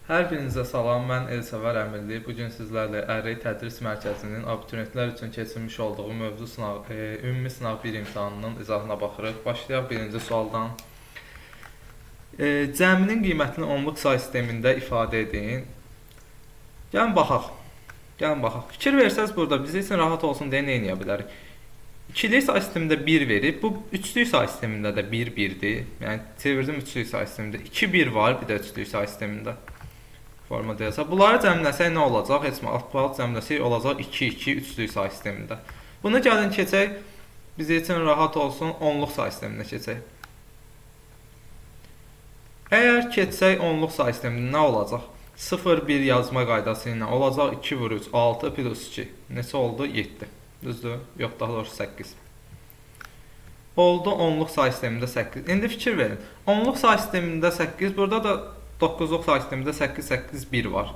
Hər birinizə salam, mən Elsəvər Əmirli. Bugün sizlərlə Ərrey Tədris Mərkəzinin abituriyentlər üçün keçirmiş olduğu mövzu ümumi sınav 1 imtahanının izahına baxırıq. Başlayaq birinci sualdan. Cəminin qiymətini onluq say sistemində ifadə edin. Gəlin baxaq. Fikir versəz burada bizə üçün rahat olsun deyə nə edə bilərik? İkili say sistemində 1 verib, bu üçlü say sistemində də 1 1-dir. Yəni çevirdim üçlü say sistemində 2 1 var, bir də üçlü say sistemində. Formada yazaq. Bunları cəmləsək nə olacaq? Heç mi? Alt cəmləsək olacaq 2 2 üçlü say sistemində. Bunu gəlin keçək. Bizə üçün rahat olsun onluq say sisteminə keçək. Əgər keçsək onluq say sistemində nə olacaq? 0 1 yazma qaydası ilə olacaq 2 vur 3 6 plus 2. Neçə oldu? 7. Düzdür? Yox, daha doğrusu 8. Oldu onluq say sistemində 8. İndi fikir verin. Onluq say sistemində 8, burada da 9-luq say sistemində 8 8 1 var.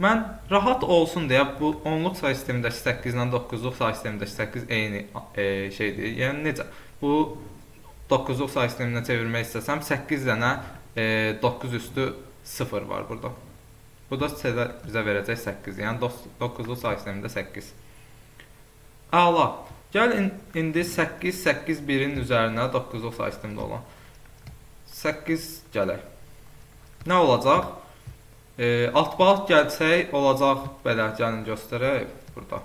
Mən rahat olsun deyə bu onluq say sistemindəki 8 ilə 9-luq say sistemindəki 8 eyni şeydir. Yəni necə? Bu 9-luq say sisteminə çevirmək istəsəm 8 dənə 9 üstü 0 var burada. Bu da bizə verəcək 8. Yəni 9-luq say sistemində 8. Əla. Gəl indi 8 8 1-in üzərinə 9-luq say sistemində olan 8 gələk. Nə olacaq? Alt-balat gəlsək olacaq belə, gəlin göstərək burada.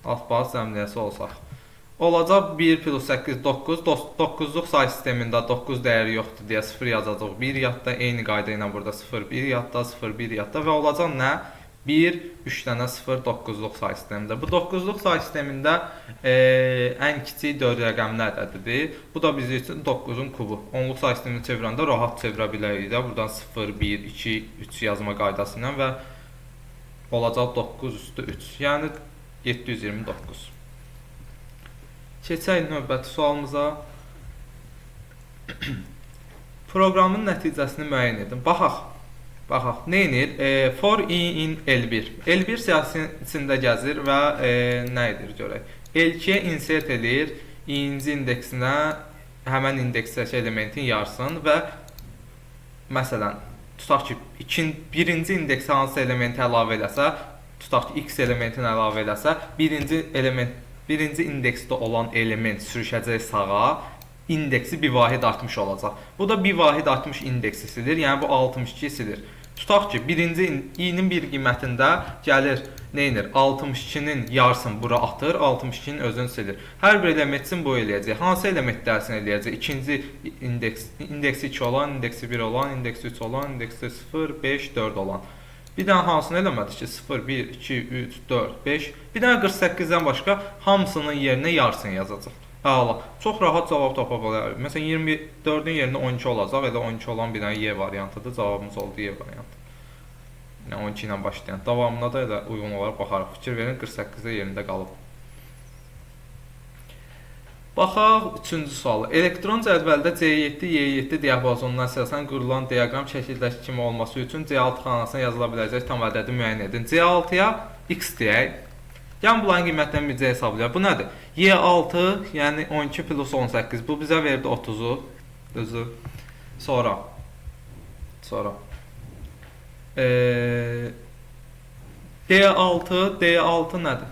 Alt-balat cəmləyəsi olsaq. Olacaq 1 plus 8 9. 9-luq say sistemində 9 dəyəri yoxdur deyə 0 yazacaq. 1 yadda eyni qayda ilə burada 0 1 yadda 0 1 yadda və olacaq nə? 1 3 dənə 0 9-luq say sistemində. Bu 9-luq say sistemində ən kiçik 4 rəqəmli ədədidir. Bu da bizim üçün 9-un kubu. Onluq say sistemini çevirəndə rahat çevirə bilərik də. Buradan 0 1 2 3 yazma qaydası ilə və olacaq 9 üstü 3. Yəni 729. Keçək növbəti sualımıza. Proqramın nəticəsini müəyyən edin. Baxaq. Nə edir? For i in L1. L1 siyahısında gəzir və nə edir görək. L2-yə insert edir. İ'nci indeksinə həmən indeksdəki elementin yarısını və məsələn, tutaq ki, birinci indeksə hansı elementi əlavə eləsə, tutaq ki, x elementini əlavə eləsə, birinci indeksdə olan element sürüşəcək sağa, indeksi bir vahid artmış olacaq. Bu da bir vahid artmış indeksi silir, yəni bu 62 silir. Tutaq ki, birinci i'nin bir qiymətində gəlir, nə edir? 62-nin yarısını bura atır, 62-nin özünü silir. Hər bir element üçün bu eləyəcək. Hansı element dərsini eləyəcək? İkinci indeksi 2 olan, indeksi 1 olan, indeksi 3 olan, indeksi 0, 5, 4 olan. Bir dənə hansını eləmədik ki, 0, 1, 2, 3, 4, 5. Bir dənə 48-dən başqa hamısının yerinə yarısını yazacaq. Əla. Çox rahat cavab tapa bilərik. Məsələn, 24-ün yerinə 12 olacaq. Elə 12 olan bir dənə Y variantıdır. Cavabımız oldu Y variantı. Yəni 12 ilə başlayan. Davamına da elə uyğun olaraq baxarıq. Fikir verin, 48-də yerində qalıb. Baxaq 3-cü sualı. Elektron cədvəldə C7, Y7 diapazonuna əsasən qurulan diaqram şəkildəki kimi olması üçün C6 xanasına yazıla biləcək tam ədədi müəyyən edin. C6-ya x deyək. Yəni bunların qiymətlərini bizə hesablayaq. Bu nədir? Y6, yəni 12 plus 18. Bu bizə verdi 30-u. Düzdür. Sonra. D6 nədir?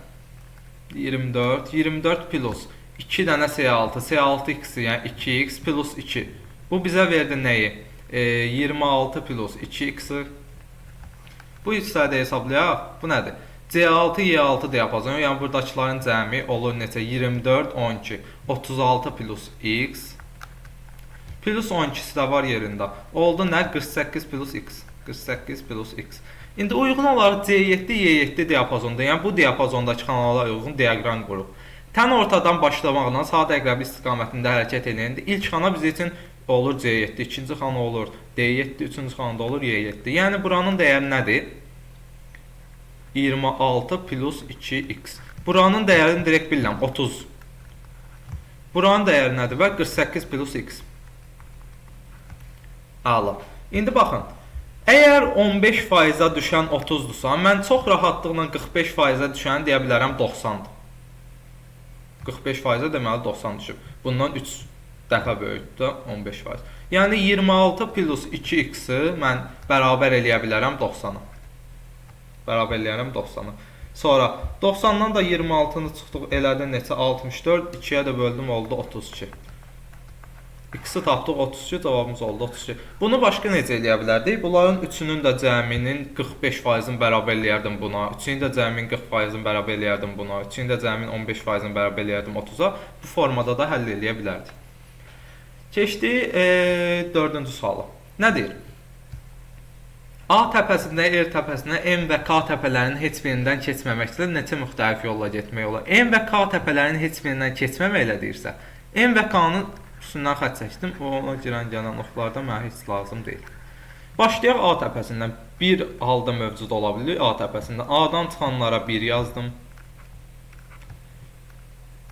24. 24 plus 2 dənə C6. C6x, yəni 2x plus 2. Bu bizə verdi nəyi? 26 plus 2x. Bu hissədə hesablayaq. Bu nədir? C6, Y6 diapazonu, yəni buradakıların cəmi olur neçə? 24, 12, 36 plus x plus 12-si də var yerində. Oldu nə? 48 plus x. 48 plus x. İndi uyğun olaraq C7, Y7 diapazonda, yəni bu diapazondakı xanalara uyğun diaqram qrup. Tən ortadan başlamaqla sadə əqrəbi istiqamətində hərəkət edəndə ilk xana bizim üçün olur C7, ikinci xana olur D7, üçüncü xanada olur Y7. Yəni buranın dəyəri nədir? 26 plus 2x. Buranın dəyərini direkt bilirəm, 30. Buranın dəyəri nədir? Və 48 plus x. Əla. İndi baxın. Əgər 15%-a düşən 30-dursa, mən çox rahatlıqla 45%-a düşəni deyə bilərəm 90-dır. 45%-a deməli 90 düşüb. Bundan 3 Daha böyükdür 15%. Yəni 26 plus 2x-i mən bərabər eləyə bilərəm 90-a. Bərabər eləyərəm 90-a. Sonra 90-dan da 26-nı çıxdıq, elədi neçə? 64, 2-yə də böldüm, oldu 32. X-i tapdıq 32, cavabımız oldu 32. Bunu başqa necə eləyə bilərdik? Bunların üçünün də cəminin 45%-ni bərabər eləyərdim buna. Üçünün də cəminin 40%-ni bərabər eləyərdim buna. Üçünün də cəminin 15%-ni bərabər eləyərdim 30-a. Bu formada da həll eləyə bilərdik. Keçdik 4-cü suala. Nə deyir? A təpəsində, R təpəsində M və K təpələrinin heç birindən keçməməklə neçə müxtəlif yolla getmək olar? M və K təpələrinin heç birindən keçməməklə deyirsə, M və K-nın üstündən xətt çəkdim. Ona girən gələn oxlarda mənə heç lazım deyil. Başlayaq A təpəsindən. Bir halda mövcud ola bilir A təpəsində. A-dan çıxanlara 1 yazdım.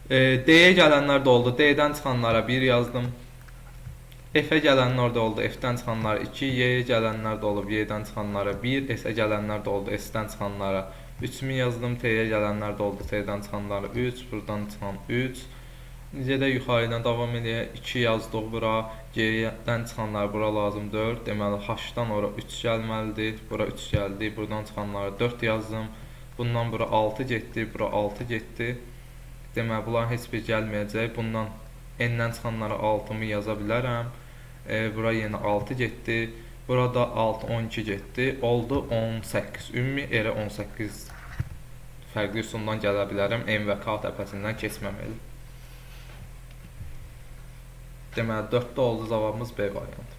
D-yə gələnlər də oldu. D-dən çıxanlara 1 yazdım. F-ə gələnlər də oldu. F-dən çıxanlara 2. Y-yə gələnlər də olub. Y-dən çıxanlara 1. S-ə gələnlər də oldu. S-dən çıxanlara 3-ümü yazdım. T-yə gələnlər də oldu. T-dən çıxanlara 3. Buradan çıxan 3. Necə də yuxarıdan davam edək. 2 yazdıq bura. G-dən çıxanlar bura lazım 4. Deməli H-dan ora 3 gəlməlidir. Bura 3 gəldi. Buradan çıxanlara 4 yazdım. Bundan bura 6 getdi. Bura 6 getdi. Deməli bunların heç bir gəlməyəcək. Bundan N-dən çıxanlara 6-mı yaza bilərəm. Bura yenə 6 getdi. Burada 6, 12 getdi. Oldu 18. Ümumi yerə 18 fərqli üsuldan gələ bilərəm. M və K təpəsindən keçməməli. Deməli 4-də oldu, cavabımız B variantı.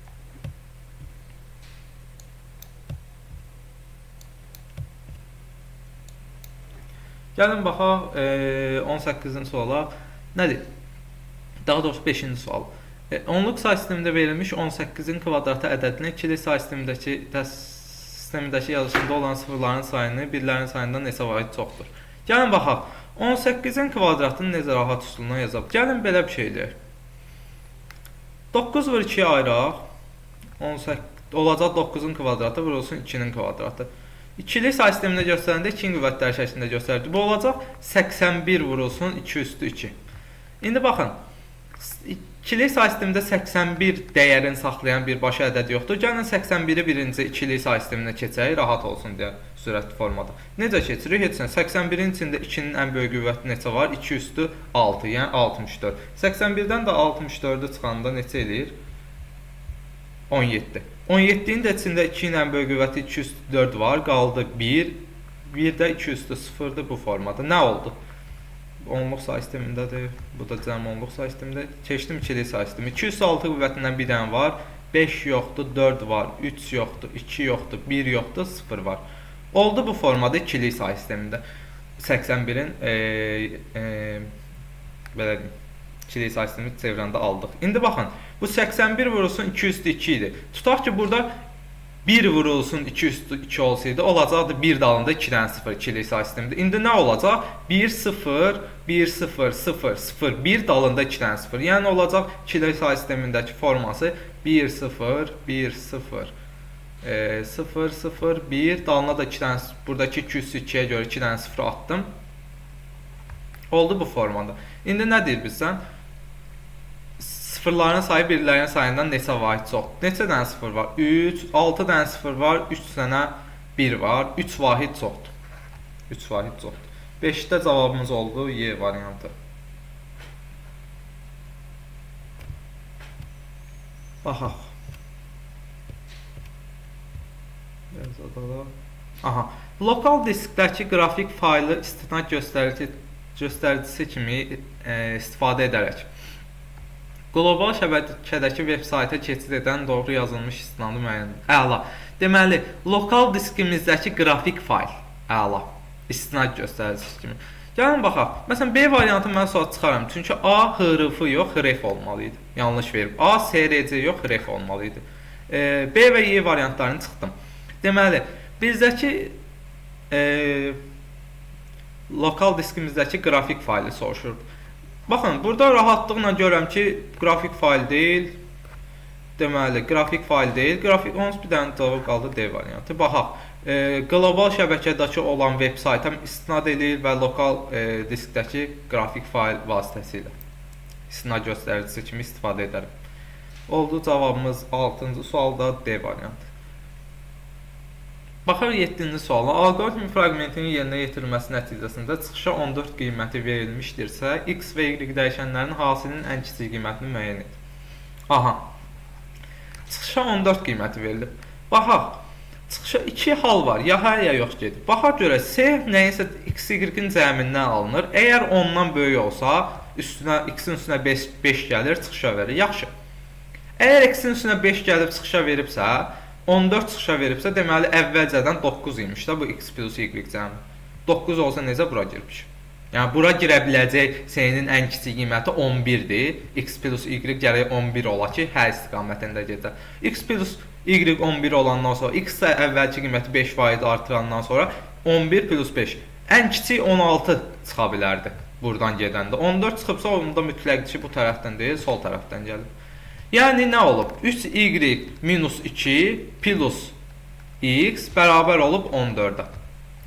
Gəlin baxaq 18-ci suala. Nədir? Daha doğrusu 5-ci sual. Onluq say sistemində verilmiş 18-in kvadratı ədədinin ikili say sistemindəki yazısında olan sıfırların sayını birlərin sayından neçə vahid çoxdur? Gəlin baxaq. 18-in kvadratını necə rahat üsulundan yazaq? Gəlin belə bir şey eləyək. 9 vur 2-yə ayıraq. Olacaq 9-un kvadratı vurulsun 2-nin kvadratı. İkili say sistemində göstərəndə 2-nin qüvvətləri şəklində göstərirdi. Bu olacaq 81 vurulsun 2 üstü 2. İndi baxın. İkili say sistemində 81 dəyərini saxlayan bir başa ədəd yoxdur. Gəlin 81-i birinci ikili say sisteminə keçək, rahat olsun deyə sürətli formada. Necə keçirik? Heç nə. 81-in içində 2-nin ən böyük qüvvəti neçə var? 2 üstü 6, yəni 64. 81-dən də 64-ü çıxanda neçə eləyir? 17. 17-nin də içində 2-nin ən böyük qüvvəti 2 üstü 4 var. Qaldı 1. 1 də 2 üstü 0-dır bu formada. Nə oldu? Onluq say sistemindədir. Bu da cəm onluq say sistemində. Keçdim ikili say sistemi. 2 üstü 6 qüvvətindən bir dənə var. 5 yoxdur, 4 var, 3 yoxdur, 2 yoxdur, 1 yoxdur, 0 var. Oldu bu formada ikili say sistemində. 81-in belə deyim, ikili say sistemi çevrəndə aldıq. İndi baxın, bu 81 vurulsun 2 üstü 2 idi. Tutaq ki, burada 1 vurulsun 2 üstü 2 olsaydı, olacaqdı 1 dalında 2-dən 0 ikili say sistemində. İndi nə olacaq? 1, 0, 1, 0, 0, 0, 1 dalında 2-dən 0. Yəni olacaq ikili say sistemindəki forması 1, 0, 1, 0, 0, 0, 1, dalına da 2-dən 0. Buradakı 2 üstü 2-yə görə 2-dən 0 attım. Oldu bu formada. İndi nə deyir bizdən? Sıfırların sayı birlərin sayından neçə vahid çoxdur? Neçə dənə sıfır var? 3, 6 dənə sıfır var, 3 dənə 1 var, 3 vahid çoxdur. 3 vahid çoxdur. 5-də cavabımız oldu Y variantı. Baxaq. Aha. Lokal diskdəki qrafik faylı istinad göstəricisi kimi istifadə edərək qlobal şəbəkədəki veb-saytə keçid edən doğru yazılmış istinadı müəyyəndir. Əla. Deməli, lokal diskimizdəki qrafik fayl. Əla. İstinad göstəricisi kimi. Gəlin baxaq. Məsələn, B variantını mən sual çıxaram. Çünki A hırfı yox, href olmalı idi. Yanlış verib. A, SRC yox, href olmalı idi. B və Y variantlarını çıxdım. Deməli, bizdəki lokal diskimizdəki qrafik faylı soruşurdu. Baxın, burada rahatlıqla görürəm ki, qrafik fayl deyil. Deməli, qrafik fayl deyil. Qrafik, onsuz bir dənə cavab qaldı D variantı. Baxaq, qlobal şəbəkədəki olan veb-sayta istinad edir və lokal diskdəki qrafik fayl vasitəsilə. istisna göstəricisi kimi istifadə edərəm. Oldu cavabımız 6-cı sualda D variantı. Baxaq 7-ci suala. Alqoritm fraqmentinin yerinə yetirilməsi nəticəsində çıxışa 14 qiyməti verilmişdirsə, x və y dəyişənlərinin hasilinin ən kiçik qiymətini müəyyən et. Aha. Çıxışa 14 qiyməti verilib. Baxaq. Çıxışa 2 hal var. Ya hə, ya yox gedir. Baxaq görə S nəyəsə x, y-in cəmindən alınır. Əgər ondan böyük olsa, x-in üstünə 5 gəlir, çıxışa verir. Yaxşı. Əgər x-in üstünə 5 gəlib çıxışa veribsə, 14 çıxışa veribsə, deməli əvvəlcədən 9 imiş də bu x plus y cəmi. 9 olsa necə bura girmiş? Yəni bura girə biləcək S-nin ən kiçik qiyməti 11-dir. X plus y gərək 11 ola ki, hə istiqamətində gedir. X plus y 11 olandan sonra, x isə əvvəlki qiyməti 5% artırandan sonra 11 plus 5. Ən kiçik 16 çıxa bilərdi buradan gedəndə. 14 çıxıbsa, onda mütləq ki, bu tərəfdən deyil, sol tərəfdən gəlir. Yəni nə olub? 3y minus 2 plus x bərabər olub 14-ə.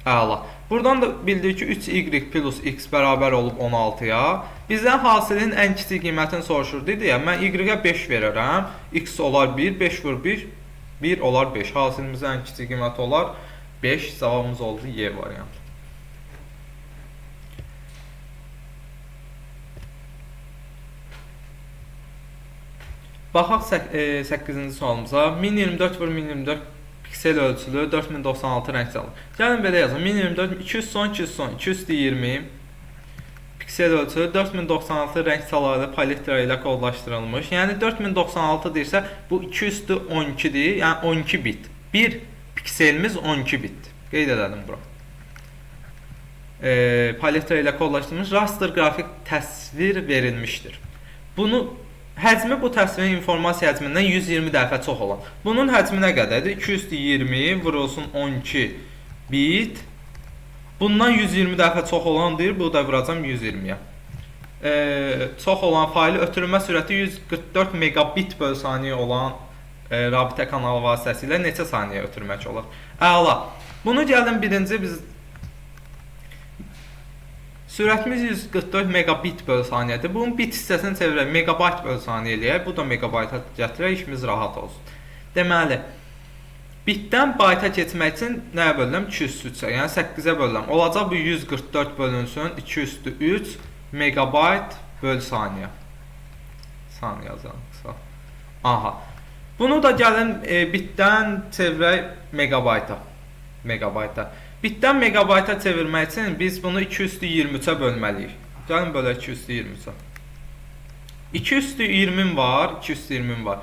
Əla. Buradan da bildik ki, 3y plus x bərabər olub 16-ya. Bizdən hasilin ən kiçik qiymətini soruşur dedi ya. Mən y-ə 5 verərəm. X olar 1, 5 vur 1, 1 olar 5. Hasilimizin ən kiçik qiyməti olar 5. Cavabımız oldu Y variantı. Baxaq 8-ci sualımıza. 1024 vur 1024 piksel ölçülü 4096 rəng çalır. Gəlin belə yazın. 1024 210 210 220 piksel ölçülü 4096 rəng çaları palitra ilə kodlaşdırılmış. Yəni 4096 deyirsə bu 212-dir. Yəni 12 bit. Bir pikselimiz 12 bitdir. Qeyd edelim bura. Palitra ilə kodlaşdırılmış raster qrafik təsvir verilmişdir. Bunu həcmi bu təsvirin informasiya həcmindən 120 dəfə çox olan. Bunun həcmi nə qədərdir? 220 vurulsun 12 bit. Bundan 120 dəfə çox olan deyir. Bu da vuracam 120-yə. Çox olan faylı ötürülmə sürəti 144 megabit böl saniyə olan rabitə kanalı vasitəsilə neçə saniyə ötürmək olar? Əla. Bunu gəlin birinci biz sürətimiz 144 megabit böl saniyədir. Bunun bit hissəsini çevirək, megabayt böl saniyə eləyək. Bu da megabayta gətirək, işimiz rahat olsun. Deməli, bitdən bayta keçmək üçün nəyə bölürəm? 2 üstü 3-ə, yəni 8-ə bölürəm. Olacaq bu 144 bölünsün, 2 üstü 3 megabayt böl saniyə. Saniyə yazalım, qısa. Aha. Bunu da gəlin bitdən çevirək megabayta. Bitdən megabayta çevirmək üçün biz bunu 2 üstü 23-ə bölməliyik. Gəlin bölək 2 üstü 23-ə. 2 üstü 20 var, 2 üstü 20 var.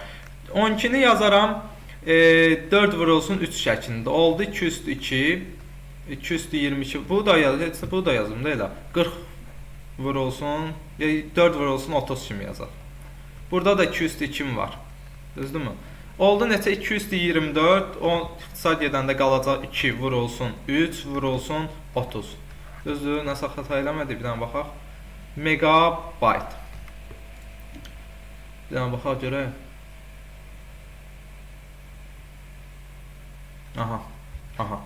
12-ni yazaram 4 vurulsun 3 şəklində. Oldu 2 üstü 2, 2 üstü 22. Bu da yazım da elə. 40 vurulsun, 4 vurulsun 30 kimi yazar. Burada da 2 üstü 2 var. Düzdürmü? Oldu neçə? 2 üstü 24, o ixtisar gedəndə qalacaq 2 vurulsun 3, vurulsun 30. Düzdür, nəsə xəta eləmədik, bir dənə baxaq. Megabayt. Bir dənə baxaq görək. Aha.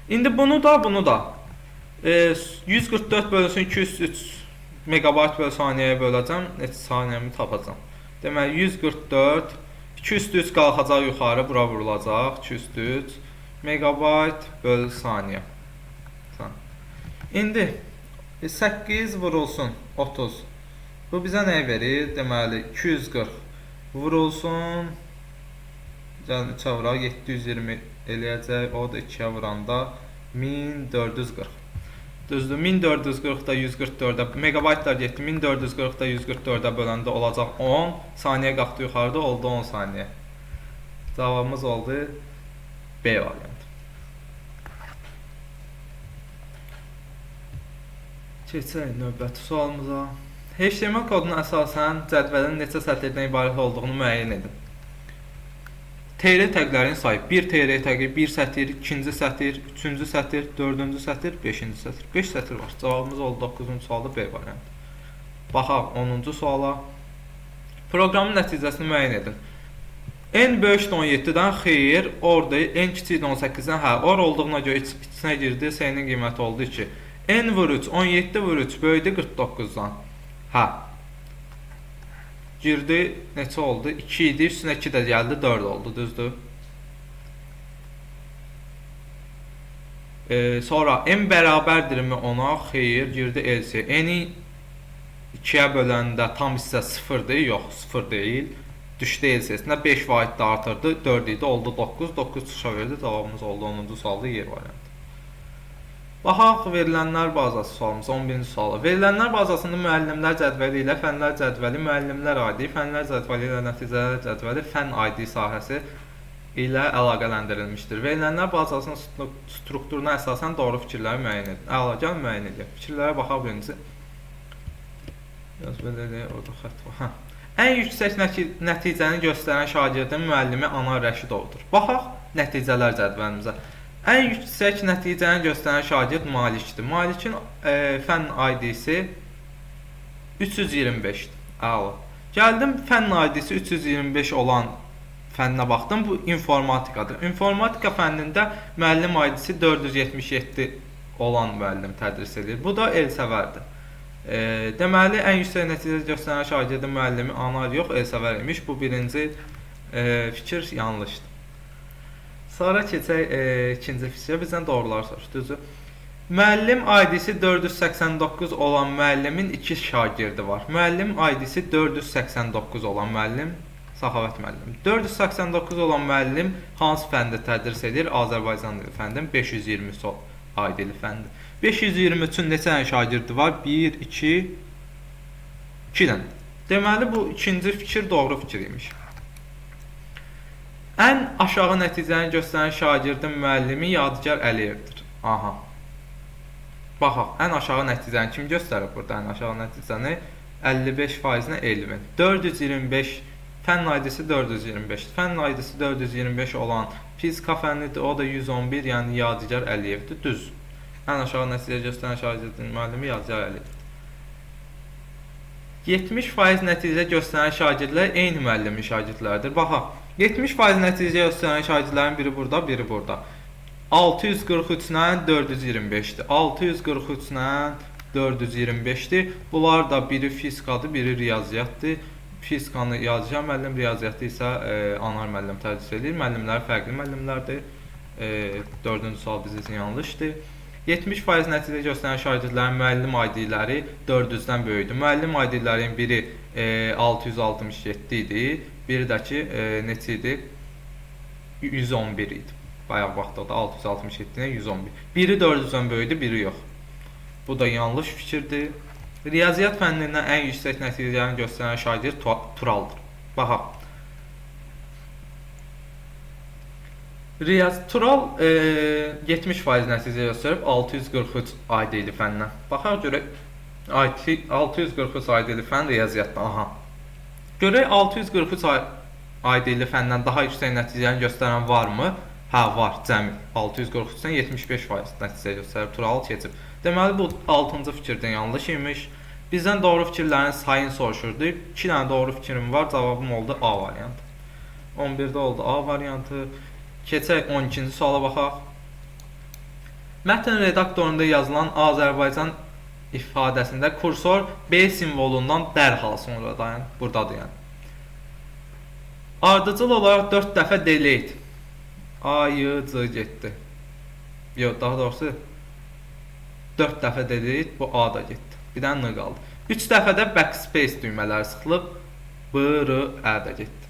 İndi bunu da 144 bölünsün 203 megabayt böl saniyəyə böləcəm. Neçə saniyəmi tapacam. Deməli 144 2 üstü 3 qalxacaq yuxarı, bura vurulacaq. 2 üstü 3 megabayt böl saniyə. İndi 8 vurulsun 30. Bu bizə nə verir? Deməli 240 vurulsun. Gəlin 3-ə vuraq, 720 eləyəcək. O da 2-yə vuranda 1440. Düzdür, 1440 da 144-də megabaytlar getdi. 1440 da 144-də böləndə olacaq 10. Saniyə qalxdı yuxarıda, oldu 10 saniyə. Cavabımız oldu B variantı. Keçək növbəti sualımıza. HTML koduna əsasən cədvəlin neçə sətirdən ibarət olduğunu müəyyən edin. TR təqlərin sayı 1 TR təqi, 1 sətir, 2-ci sətir, 3-cü sətir, 4-cü sətir, 5-ci sətir. 5 sətir var. Cavabımız oldu 9-cu sualda B variantı. Baxaq 10-cu suala. Proqramın nəticəsini müəyyən edin. N böyükdür 17-dən xeyr, orada n kiçikdir 18-dən hə, or olduğuna görə içinə girdi, S-nin qiyməti oldu ki, n vur 3, 17 vur 3 böyükdür 49-dan. Hə. Girdi, neçə oldu? 2 idi, üstünə 2 də gəldi, 4 oldu, düzdür? Sonra n bərabərdirmi 10-a? Xeyr, girdi LC. N-i 2-yə böləndə tam hissə 0-dır, yox, 0 deyil. Düşdü LC-sinə 5 vahid də artırdı, 4 idi, oldu 9, 9 çıxışa verdi, cavabımız oldu 10-cu sualda Y variantı. Baxaq verilənlər bazası sualımız 11-ci suala. Verilənlər bazasında müəllimlər cədvəli ilə fənlər cədvəli, müəllimlər ID, fənlər cədvəli ilə nəticələr cədvəli, fən ID sahəsi ilə əlaqələndirilmişdir. Verilənlər bazasının strukturuna əsasən doğru fikirləri müəyyən edin. Əla, gəl müəyyən edin. Fikirlərə baxaq birincisi. Yaz belə orada xətt var. Ən yüksək nəticəni göstərən şagirdin müəllimi Anar Rəşidovdur. Baxaq nəticələr cədvəlimizə. Ən yüksək nəticəni göstərən şagird Malikdir. Malikin fənn ID-si 325-dir. Əla. Gəldim fənn ID-si 325 olan fənnə baxdım. Bu informatikadır. İnformatika fənnində müəllim ID-si 477 olan müəllim tədris edir. Bu da Elsəvərdir. Deməli, ən yüksək nəticə göstərən şagirdin müəllimi Anar yox, Elsəvər imiş. Bu birinci fikir yanlışdır. Sonra keçək ikinci fikrə, bizdən doğrular soruşdu, düzdür. Müəllim ID-si 489 olan müəllimin 2 şagirdi var. Müəllim ID-si 489 olan müəllim, Səxavət müəllim. 489 olan müəllim hansı fəndə tədris edir? Azərbaycan dili fəndin 520 ID-li fəndir. 523-ün neçə dənə şagirdi var? 1, 2, 2 dənə. Deməli, bu ikinci fikir doğru fikir imiş. Ən aşağı nəticəni göstərən şagirdin müəllimi Yadigar Əliyevdir. Aha. Baxaq, ən aşağı nəticəni kim göstərib burada? Ən aşağı nəticəni 55%-nə Elvin. 425, fənn ID-si 425. Fənn ID-si 425 olan fizika fənnidir, o da 111, yəni Yadigar Əliyevdir. Düz. Ən aşağı nəticə göstərən şagirdin müəllimi Yadigar Əliyevdir. 70% nəticə göstərən şagirdlər eyni müəllimin şagirdləridir. Baxaq. 70% nəticə göstərən şagirdlərin biri burada, biri burada. 643-lə 425-dir. 643-lə 425-dir. Bunlar da biri fizikadır, biri riyaziyyatdır. Fizikanı yazacağım müəllim, riyaziyyatı isə Anar müəllim tədris edir. Müəllimlər fərqli müəllimlərdir. 4-cü sual bizim üçün yanlışdır. 70% nəticə göstərən şagirdlərin müəllim ID-ləri 400-dən böyükdür. Müəllim ID-lərin biri 667 idi. Biri də ki, neçə idi? 111 idi. Bayaq vaxtda da 667-dən 111. Biri 400-dən böyükdür, biri yox. Bu da yanlış fikirdir. Riyaziyyat fənnindən ən yüksək nəticəni göstərən şagird Turaldır. Baxaq. Tural 70% nəticə göstərib 643 ID-li fəndən. Baxaq görək 643 ID-li fən riyaziyyatdan. Aha. Görək 643 ID-li fəndən daha yüksək nəticəni göstərən varmı? Hə, var, cəmi. 643-dən 75% nəticə göstərib, Tural keçib. Deməli, bu 6-cı fikirdən yanlış imiş. Bizdən doğru fikirlərin sayını soruşurdu. 2 dənə doğru fikrim var, cavabım oldu A variantı. 11-də oldu A variantı. Keçək 12-ci suala baxaq. Mətn redaktorunda yazılan Azərbaycan ifadəsində kursor B simvolundan dərhal sonra dayan. Buradadır yəni. Ardıcıl olaraq 4 dəfə delete. A, Y, C getdi. Yox, daha doğrusu 4 dəfə delete, bu A da getdi. Bir dənə N qaldı. 3 dəfə də backspace düymələri sıxılıb B, R, Ə də getdi.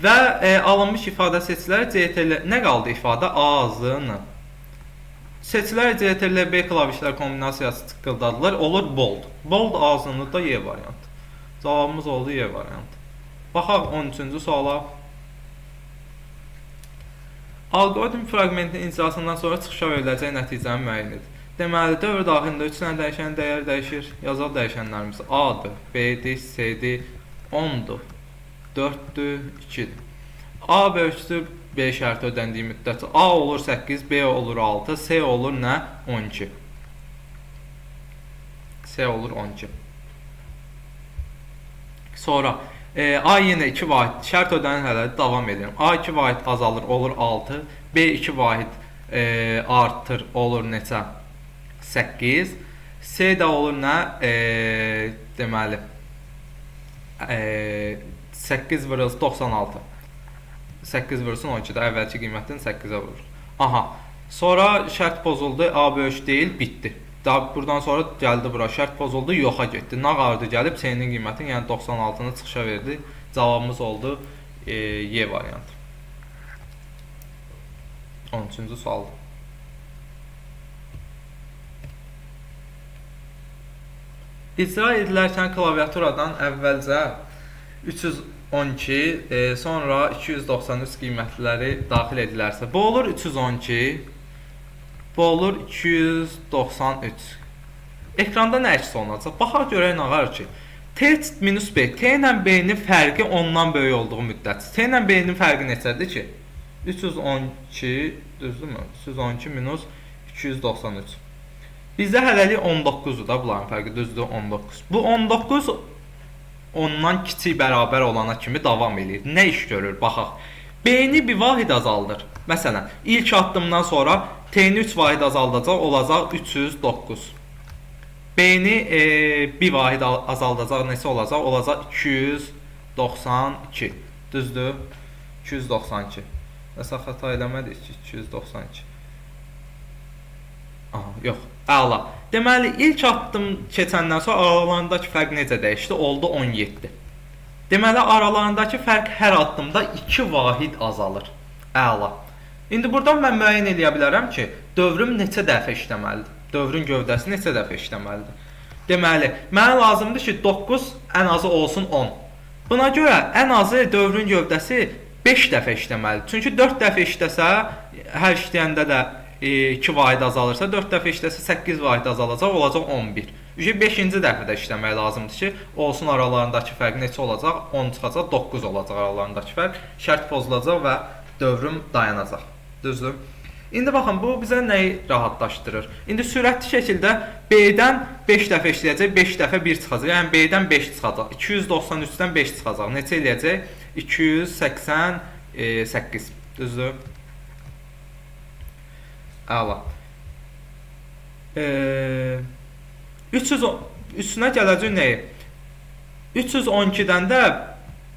Və alınmış ifadə seçiləri CTRL, nə qaldı ifadə? A, Z, N. Seçilər CTRL, B klavişlər kombinasiyası tıqqıldadılar, olur bold. Bold ağzınlıqda Y variantı. Cavabımız oldu Y variantı. Baxaq 13-cü suala. Alqoritm fraqmentinin icrasından sonra çıxışa veriləcək nəticəni müəyyən edir. Deməli, dövr daxilində 3 dənə dəyişən dəyər dəyişir. Yazaq dəyişənlərimiz A-dır, B-dir, C-dir, 10-dur. 4-dür, 2-dir. A böyükdür, B şərti ödəndiyi müddətcə. A olur 8, B olur 6, C olur nə? 12. C olur 12. Sonra A yenə 2 vahid şərt ödənən hələ davam edirəm. A 2 vahid azalır, olur 6. B 2 vahid artır, olur neçə? 8. C də olur nə? Deməli 8 vurulsun 96. 8 vurulsun 12-də əvvəlki qiymətin 8-ə vurur. Aha. Sonra şərt pozuldu, A böyük deyil, bitdi. Daha buradan sonra gəldi bura, şərt pozuldu, yoxa getdi. Nə qardı gəlib C-nin qiymətin, yəni 96-nı çıxışa verdi. Cavabımız oldu Y variantı. 13-cü sual. İcra edilərkən klaviaturadan əvvəlcə 312, sonra 293 qiymətləri daxil edilərsə, bu olur 312, bu olur 293. Ekranda nə əks olunacaq? Baxaq görək nə var ki, T minus B, T ilə B-nin fərqi ondan böyük olduğu müddətcə. T ilə B-nin fərqi neçədir ki? 312, düzdürmü? 312 minus 293. Bizdə hələlik 19-dur da bunların fərqi, düzdür 19. Bu 19 ondan kiçik bərabər olana kimi davam edir. Nə iş görür? Baxaq. B-ni bir vahid azaldır. Məsələn, ilk addımdan sonra T-ni 3 vahid azaldacaq, olacaq 309. B-ni bir vahid azaldacaq, neçə olacaq? Olacaq 292. Düzdür? 292. Məsələn, xəta eləmədik ki, 292. Aha, yox. Əla. Deməli, ilk addım keçəndən sonra aralarındakı fərq necə dəyişdi? Oldu 17. Deməli, aralarındakı fərq hər addımda 2 vahid azalır. Əla. İndi buradan mən müəyyən edə bilərəm ki, dövrüm neçə dəfə işləməlidir? Dövrün gövdəsi neçə dəfə işləməlidir? Deməli, mənə lazımdır ki, 9 ən azı olsun 10. Buna görə ən azı dövrün gövdəsi 5 dəfə işləməlidir. Çünki 4 dəfə işləsə, hər işləyəndə də 2 vahid azalırsa, 4 dəfə işləsə 8 vahid azalacaq, olacaq 11. 5-ci dəfədə işləmək lazımdır ki, olsun aralarındakı fərq neçə olacaq? 10 çıxacaq, 9 olacaq aralarındakı fərq. Şərt pozulacaq və dövrüm dayanacaq. Düzdür? İndi baxın, bu bizə nəyi rahatlaşdırır? İndi sürətli şəkildə B-dən 5 dəfə işləyəcək, 5 dəfə 1 çıxacaq. Yəni B-dən 5 çıxacaq. 293-dən 5 çıxacaq. Neçə eləyəcək? 288. Düzdür? Əla. 300 üstünə gələcək nəyi? 312-dən də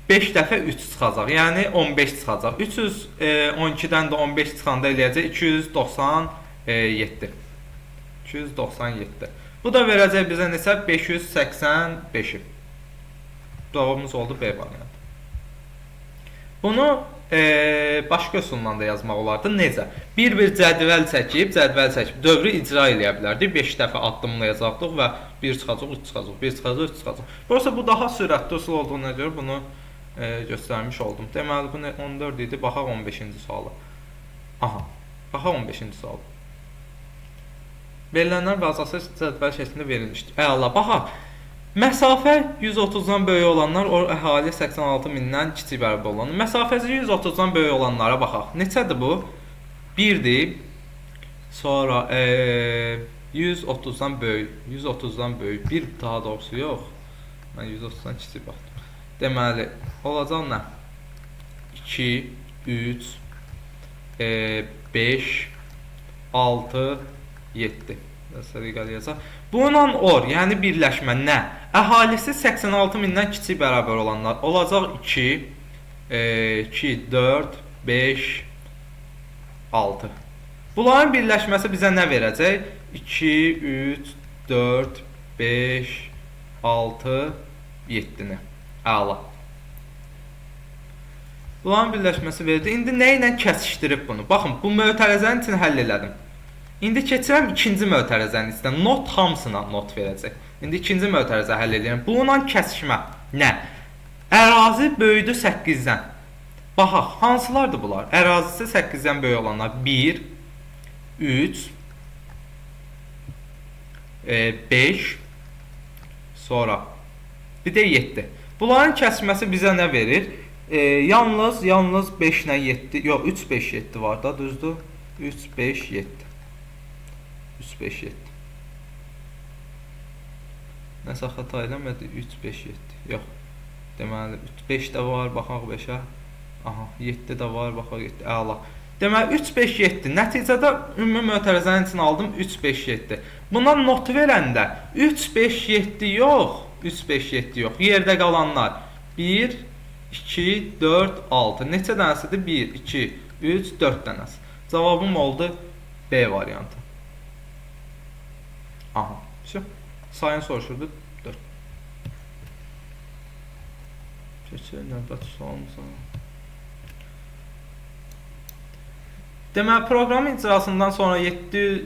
5 dəfə 3 çıxacaq. Yəni 15 çıxacaq. 312-dən də 15 çıxanda eləyəcək 297. 297. Bu da verəcək bizə neçə? 585-i. Cavabımız oldu B variantı. Bunu başqa üsulla da yazmaq olardı. Necə? Bir cədvəl çəkib, dövrü icra eləyə bilərdik. 5 dəfə addımlayacaqdıq və 1 çıxacaq, 3 çıxacaq, 1 çıxacaq, 3 çıxacaq. Burası bu daha sürətli üsul olduğuna görə bunu göstərmiş oldum. Deməli, bu 14 idi. Baxaq 15-ci suala. Aha, baxaq 15-ci suala. Verilənlər vəzası cədvəl şəklində verilmişdir. Əla, baxaq. Məsafə 130-dan böyük olanlar, o əhali 86.000-dən kiçik bərabər olanlar. Məsafəsi 130-dan böyük olanlara baxaq. Neçədir bu? 1-dir. Sonra 130-dan böyük. 130-dan böyük. 1 daha doğrusu yox. Mən 130-dan kiçik baxdım. Deməli, olacaq nə? 2, 3, 5, 6, 7. Bununla or, yəni birləşmə nə? Əhalisi 86.000-dən kiçik bərabər olanlar olacaq 2, 2, 4, 5, 6. Bunların birləşməsi bizə nə verəcək? 2, 3, 4, 5, 6, 7-ni. Əla. Bunların birləşməsi verdi. İndi nə ilə kəsişdirib bunu? Baxın, bu mötərizənin için həll elədim. İndi keçirəm ikinci mötərizənin içindən. Not hamısına not verəcək. İndi ikinci mötərizə həll edirəm. Bununla kəsişmə nə? Ərazi böyüdü 8-dən. Baxaq, hansılardır bunlar? Ərazisi 8-dən böyük olanlar 1, 3, 5, sonra bir də 7. Bunların kəsməsi bizə nə verir? Yalnız 5 ilə 7, yox 3, 5, 7 var da, düzdür? 3, 5, 7. 3, 5, 7. Nəsə xəta eləmədi? 3, 5, 7. Yox. Deməli, 5 də var, baxaq 5-ə. Aha, 7 də var, baxaq 7. Əla. Deməli, 3, 5, 7. Nəticədə ümumi mötərizənin için aldım 3, 5, 7. Buna not verəndə 3, 5, 7 yox. 3, 5, 7 yox. Yerdə qalanlar 1, 2, 4, 6. Neçə dənəsidir? 1, 2, 3, 4 dənəsi. Cavabım oldu B variantı. Aha, sayın soruşurdu 4. Keçək növbəti sualımıza. Deməli, proqram icrasından sonra 7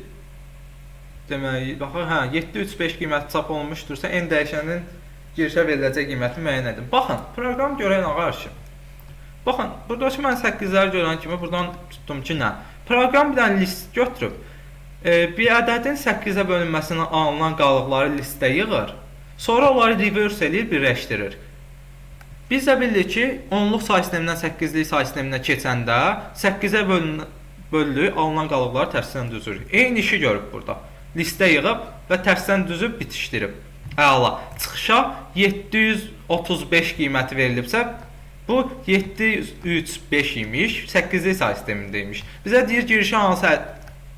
deməli, baxaq, 735 qiyməti çap olunmuşdursa, n dəyişənin girişə veriləcək qiyməti müəyyən edin. Baxın, proqram görən qarşı. Baxın, buradakı mən 8-ləri görən kimi buradan tutdum ki, nə? Proqram bir dənə list götürüb, bir ədədin 8-ə bölünməsindən alınan qalıqları listə yığır, sonra onları reverse edir, birləşdirir. Biz də bilirik ki, onluq say sistemindən 8-lik say sisteminə keçəndə 8-ə bölünür, alınan qalıqları tərsdən düzürük. Eyni işi görüb burada. Listə yığıb və tərsdən düzüb bitişdirib. Əla. Çıxışa 735 qiyməti verilibsə, bu 735 imiş, 8-lik say sistemindəymiş. Bizə deyir, girişə hansı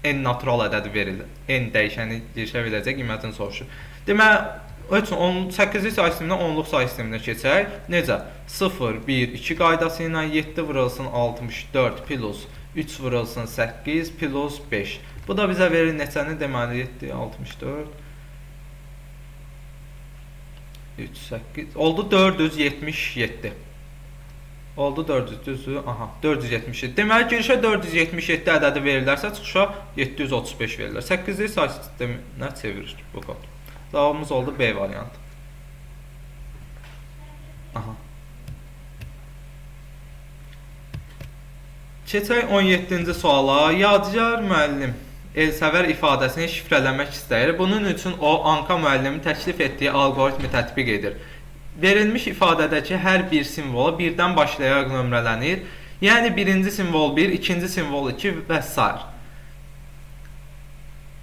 n natural ədədi verilir. N dəyişəni girişə veriləcək qiymətini soruşur. Deməli, 8-lik say sistemindən 10-luq say sisteminə keçək. Necə? 0, 1, 2 qaydası ilə 7 vurulsun 64 plus 3 vurulsun 8 plus 5. Bu da bizə verir neçəni? Deməli 7, 64 3, 8 oldu 477. Oldu 477. Deməli girişə 477 ədədi verirlərsə, çıxışa 735 verirlər. 8-lik say sisteminə çevirir bu kod. Cavabımız oldu B variantı. Aha. Keçək 17-ci suala. Yadigar müəllim elsəvər ifadəsini şifrələmək istəyir. Bunun üçün o, Anka müəllimin təklif etdiyi alqoritmi tətbiq edir. Verilmiş ifadədəki hər bir simvola birdən başlayaraq nömrələnir. Yəni, birinci simvol 1, ikinci simvol 2 və s.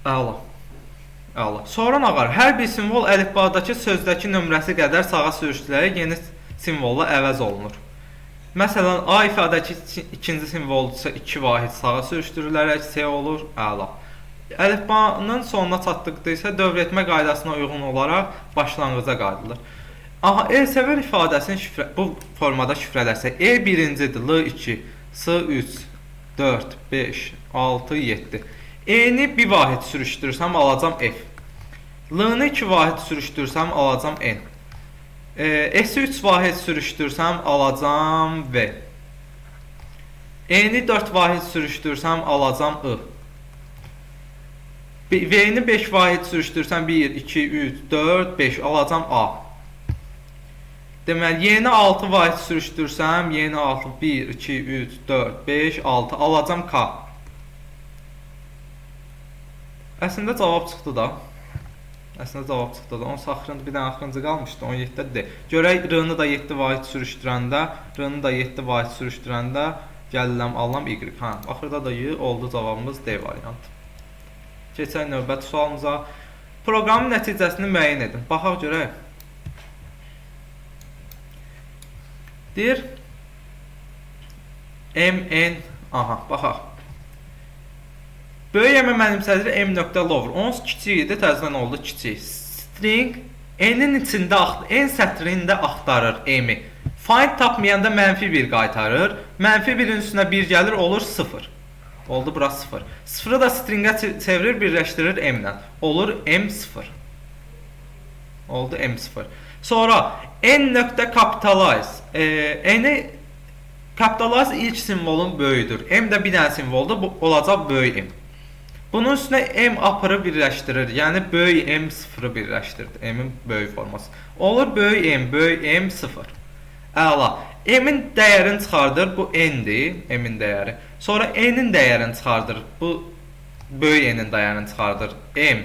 Əla. Sonra nə var? Hər bir simvol əlifbadakı sözdəki nömrəsi qədər sağa sürüşdürülərək yeni simvolla əvəz olunur. Məsələn, A ifadədəki ikinci simvoldursa 2 vahid sağa sürüşdürülərək S olur. Əla. Əlifbanın sonuna çatdıqda isə dövr etmə qaydasına uyğun olaraq başlanğıca qayıdılır. Aha, elsəvər ifadəsini bu formada şifrələsək, E birincidir, L2, S3, 4, 5, 6, 7. E-ni bir vahid sürüşdürsəm, alacam F. L-ni 2 vahid sürüşdürsəm, alacam N. S-i 3 vahid sürüşdürsəm, alacam V. E-ni 4 vahid sürüşdürsəm, alacam I. V-ni 5 vahid sürüşdürsəm, 1, 2, 3, 4, 5, alacam A. Deməli, Y-ni 6 vahid sürüşdürsəm, Y-ni 6, 1, 2, 3, 4, 5, 6, alacam K. Əslində cavab çıxdı da. 10 axırıncı, bir dənə axırıncı qalmışdı, 17-dir. Görək, R-nı da 7 vahid sürüşdürəndə, R-nı da 7 vahid sürüşdürəndə gəlirəm, alıram Y. Axırda da Y oldu, cavabımız D variantı. Keçək növbəti sualımıza. Proqramın nəticəsini müəyyən edin. Baxaq görək. Deyir, MN, baxaq. Böyük M mənimsədir M.lower. 10 kiçik idi, təzədən oldu kiçik. String N-in içində, N sətrində axtarır M-i. Find tapmayanda -1 qaytarır. -1-in üstünə 1 gəlir, olur 0. Oldu bura 0. 0-ı da stringə çevirir, birləşdirir M-lə. Olur M0. Oldu M0. Sonra N.capitalize. N-i capitalize ilk simvolun böyüdür. M də bir dənə simvoldur, bu olacaq böyük M. Bunun üstünə M upper'ı birləşdirir. Yəni, böyük M0'ı birləşdirir. M-in böyük forması. Olur böyük M 0. Əla. M-in dəyərini çıxardır. Bu N-dir. M-in dəyəri. Sonra N-in dəyərini çıxardır. Bu böyük N-in dəyərini çıxardır. M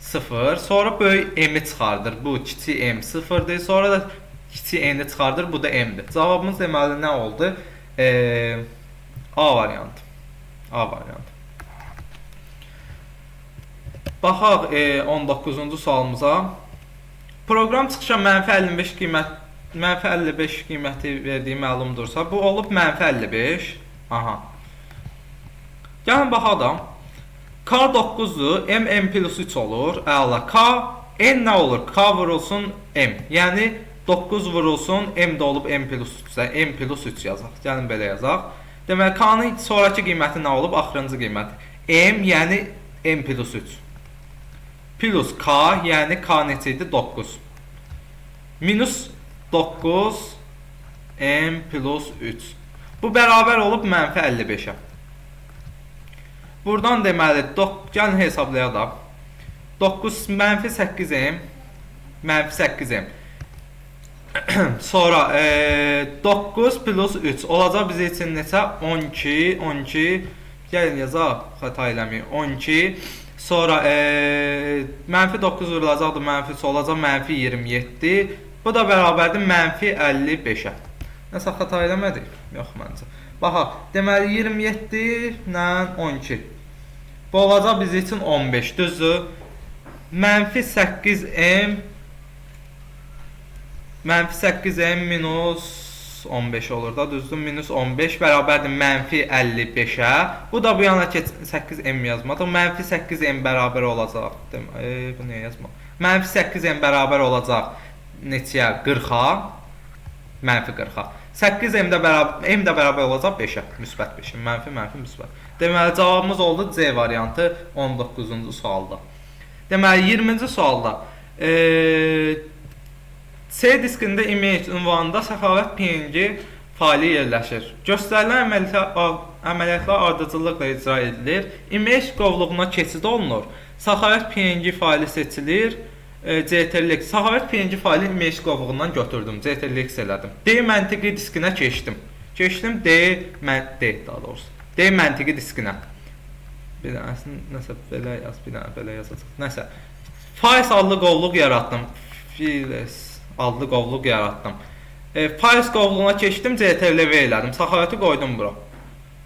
0. Sonra böyük M-i çıxardır. Bu kiçik M 0'dir. Sonra da kiçik N-i çıxardır. Bu da M-dir. Cavabımız deməli nə oldu? A variantı. Baxaq 19-cu sualımıza. Proqram çıxışa -55 qiyməti verdiyi məlumdursa, bu olub -55. Gəlin baxaq. K 9-dur, M plus 3 olur. Əla. K, N nə olur? K vurulsun M. Yəni 9 vurulsun, m də olub m plus 3-sə, m plus 3 yazaq. Gəlin belə yazaq. Deməli, k-nın sonraki qiyməti nə olub? Axırıncı qiyməti. M, yəni m plus 3. Plus k, yəni k neçə idi? 9. Minus 9 m plus 3. Bu bərabər olub mənfi 55-ə. Buradan deməli, gəlin hesablayaq da. 9 mənfi 8m, mənfi 8m. Sonra 9 plus 3 olacaq bizə üçün neçə? 12, gəlin yazaq, xəta eləməyək. 12, sonra mənfi 9 vurulacaqdır, mənfi 3 olacaq, mənfi 27. Bu da bərabərdir mənfi 55-ə. Nəsə xəta eləmədik? Yox, məncə. Baxaq, deməli 27 ilə 12. Bu olacaq biz üçün 15, düzdür? Mənfi 8m minus 15 olur da, düzdür? Minus 15 bərabərdir mənfi 55-ə. Bu da bu yana 8m yazmadıq. Mənfi 8m bərabər olacaq. Bu niyə yazmaq? Mənfi 8m bərabər olacaq neçəyə? 40-a. Mənfi 40-a. 8m də bərabər olacaq 5-ə. Müsbət 5. Mənfi, müsbət. Deməli, cavabımız oldu C variantı 19-cu sualda. Deməli, 20-ci sualda C diskində image ünvanında Səxavət PNG faylı yerləşir. Göstərilən əməliyyatlar ardıcıllıqla icra edilir. Image qovluğuna keçid olunur. Səxavət PNG faylı seçilir. CTRL-X. Səxavət PNG faylı image qovluğundan götürdüm. CTRL-X elədim. D məntiqi diskinə keçdim. D məntiqi diskinə. Bir dənə nəsə belə yaz, bir dənə belə yazacaq. Nəsə. Files adlı qovluq yaratdım. Files adlı qovluq yaratdım. Files qovluğuna keçdim, CTRL-V elədim. Səxavəti qoydum bura.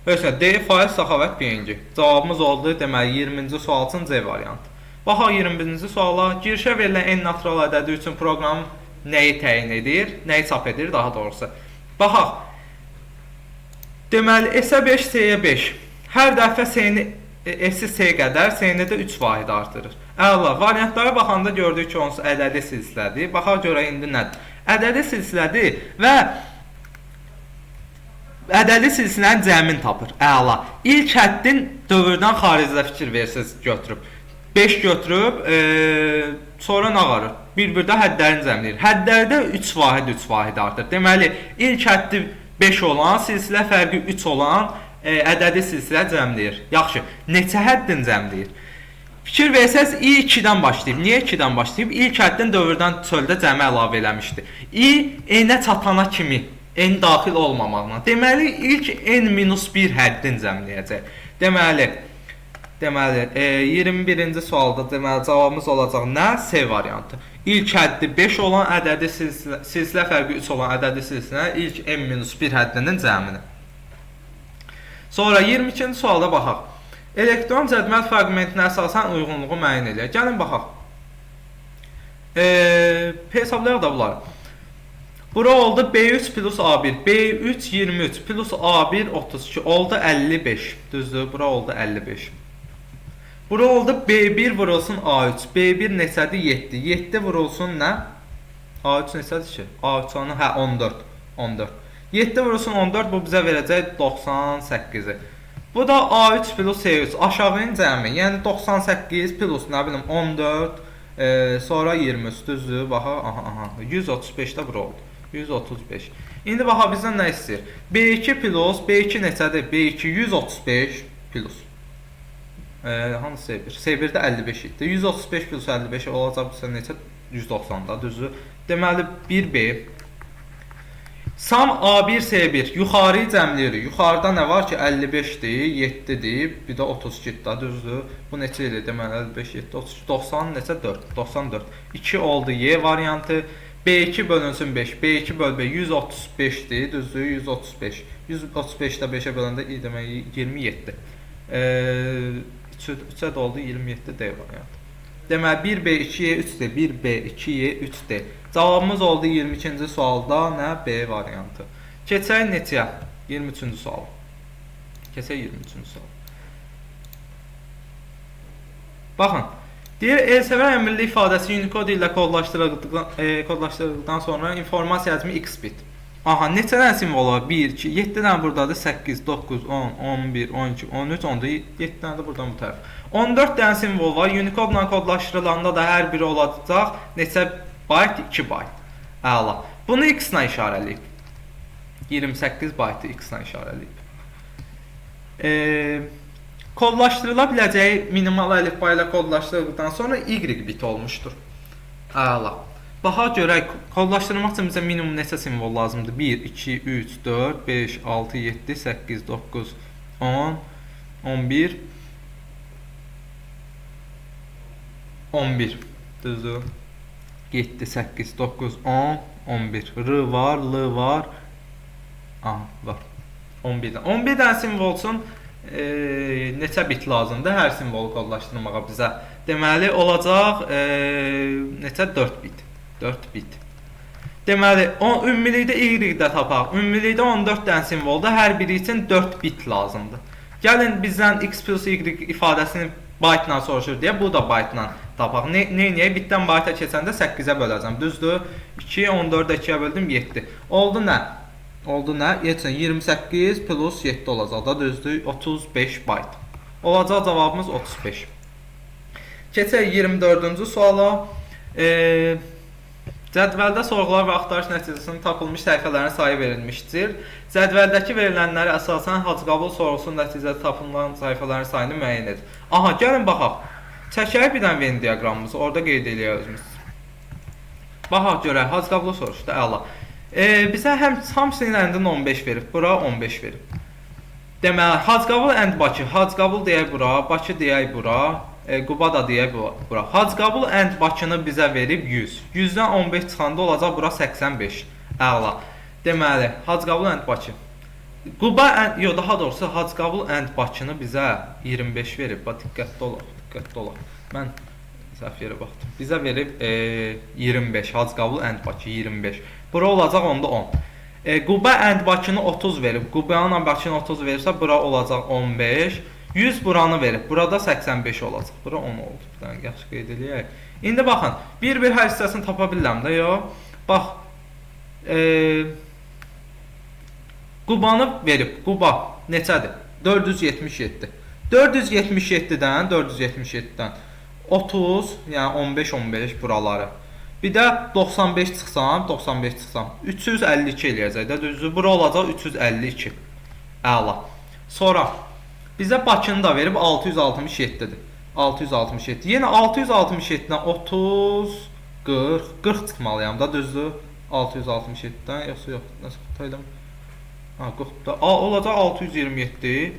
Ölçün, D files Səxavət PNG. Cavabımız oldu, deməli 20-ci sual üçün C variantı. Baxaq 21-ci suala. Girişə verilən n natural ədədi üçün proqram nəyi təyin edir? Nəyi çap edir daha doğrusu? Baxaq. Deməli, S5, S-yə 5. Hər dəfə S-ni S-i S qədər, S-ni də 3 vahid artırır. Əla, variantlara baxanda gördük ki, onsuz ədədi silsilədir. Baxaq görə indi nədir? Ədədi silsilədir və ədədi silsilənin cəmin tapır. Əla. İlk həddin dövrdən xaricdə fikir versiniz götürüb. 5 götürüb, sonra nə qarır? Bir-birdə həddlərini cəmləyir. Həddlərdə 3 vahid artır. Deməli, ilk həddi 5 olan, silsilə fərqi 3 olan ədədi silsilə cəmləyir. Yaxşı, neçə həddin cəmləyir? Fikir versəz, i 2-dən başlayıb. Niyə 2-dən başlayıb? İlk həddin dövrdən çöldə cəmi əlavə eləmişdi. I n-ə çatana kimi, n daxil olmamaqla. Deməli, ilk n-1 həddin cəmləyəcək. Deməli, 21-ci sualda deməli cavabımız olacaq nə? C variantı. İlk həddi 5 olan ədədi silsilə fərqi 3 olan ədədi silsilə ilk n-1 həddinin cəmini. Sonra 22-ci sualda baxaq. Elektron cədvəl fraqmentinə əsasən uyğunluğu müəyyən eləyək. Gəlin baxaq. Hesablayaq da bunları. Bura oldu B3 plus A1. B3 23 plus A1 32 oldu 55. Düzdür? Bura oldu 55. Bura oldu B1 vurulsun A3. B1 neçədir? 7. 7 vurulsun nə? A3 neçədir ki? A3 onu, 14. 7 vurulsun 14, bu bizə verəcək 98-i. Bu da A3 plus C3. Aşağının cəmi. Yəni 98 plus nə bilim 14, sonra 23 düzdür? Baxa, aha. 135-də bura oldu. 135. İndi baxa bizdən nə istəyir? B2 plus, B2 neçədir? B2 135 plus. Hansı C1? C1-də 55 idi. 135 plus 55 olacaq bizə neçə? 190-da, düzdür? Deməli 1B. Sam A1 C1 yuxarıyı cəmləyirik. Yuxarıda nə var ki? 55-dir, 7-dir, bir də 32-dir, düzdür? Bu neçə ilə? Deməli 55, 7, 32, 90 neçə? 4. 94. 2 oldu Y variantı. B2 bölünsün 5. B2 böl B 135-dir, düzdür? 135. 135-də 5-ə böləndə demək 27. 3-ə də oldu 27 D variantı. Deməli 1B 2Y 3D, 1B 2Y 3D. Cavabımız oldu 22-ci sualda nə? B variantı. Keçək neçəyə? 23-cü sual. Keçək 23-cü sual. Baxın, Deyir, Elsevər əmrli ifadəsi Unicode ilə kodlaşdırıldıqdan sonra informasiya həcmi x bit. Aha, neçə dənə simvol var? 1, 2, 7 dənə buradadır. 8, 9, 10, 11, 12, 13, 14, 7 dənə də buradan bu tərəf. 14 dənə simvol var. Unicode ilə kodlaşdırılanda da hər biri olacaq. Neçə bayt? 2 bayt. Əla. Bunu x ilə işarələyib. 28 baytı x ilə işarələyib. Kodlaşdırıla biləcəyi minimal əlifba ilə kodlaşdırıldıqdan sonra y bit olmuşdur. Əla. Baxaq görək, kodlaşdırmaq üçün bizə minimum neçə simvol lazımdır? 1, 2, 3, 4, 5, 6, 7, 8, 9, 10, 11, 11. Düzdür. 7, 8, 9, 10, 11. R var, L var. Var. 11 dənə. 11 dənə simvol üçün neçə bit lazımdır hər simvolu kodlaşdırmağa bizə? Deməli, olacaq neçə? 4 bit. 4 bit. Deməli, ümumilikdə y-də tapaq. Ümumilikdə 14 dənə simvolda hər biri üçün 4 bit lazımdır. Gəlin bizdən x plus y ifadəsini byte ilə soruşur deyə, bu da byte ilə tapaq. Neyəyə? Bitdən byte-a keçəndə 8-ə böləcəm. Düzdür? 2, 14-ə 2-yə böldüm, 7. Oldu nə? Oldu nə? 28 plus 7 olacaq da, düzdür? 35 byte. Olacaq cavabımız 35. Keçək 24-cü suala. Cədvəldə sorğular və axtarış nəticəsində tapılmış səhifələrin sayı verilmişdir. Cədvəldəki verilənləri əsasən Hacıqabul sorğusunun nəticədə tapılan səhifələrin sayını müəyyən edir. Aha, gəlin baxaq. Çəkək bir dənə Venn diaqramımızı, orada qeyd eləyək özümüz. Baxaq görək, Hacıqabul soruşdu, əla. Bizə hamısının əndin 15 verib, bura 15 verib. Deməli, Hacıqabul and Bakı, Hacıqabul deyək bura, Bakı deyək bura, Quba da deyək bura. Hacıqabul and Bakını bizə verib 100. 100-dən 15 çıxanda olacaq bura 85. Əla. Deməli, Hacıqabul and Bakı. Quba and, daha doğrusu Hacıqabul and Bakını bizə 25 verib. Diqqətli olaq, diqqətli olaq. Mən səhv yerə baxdım. Bizə verib 25. Hacıqabul and Bakı 25. Bura olacaq onda 10. Quba and Bakını 30 verib. Qubanın Bakını 30 verirsə, bura olacaq 15. 100 buranı verib. Burada 85 olacaq. Bura 10 oldu. Bir dənə yaxşı qeyd eləyək. İndi baxın, bir hər hissəsini tapa bilirəm də, yox. Bax, Qubanı verib. Quba neçədir? 477. 477-dən 30, yəni 15-15 buraları. Bir də 95 çıxsam, 352 eləyəcək də, düzdür? Bura olacaq 352. Əla. Sonra bizə Bakını da verib 667-dir. 667. Yenə 667-dən 30, 40 çıxmalıyam da, düzdür? 667-dən, yox, nəsə tutaydım. Olacaq 627.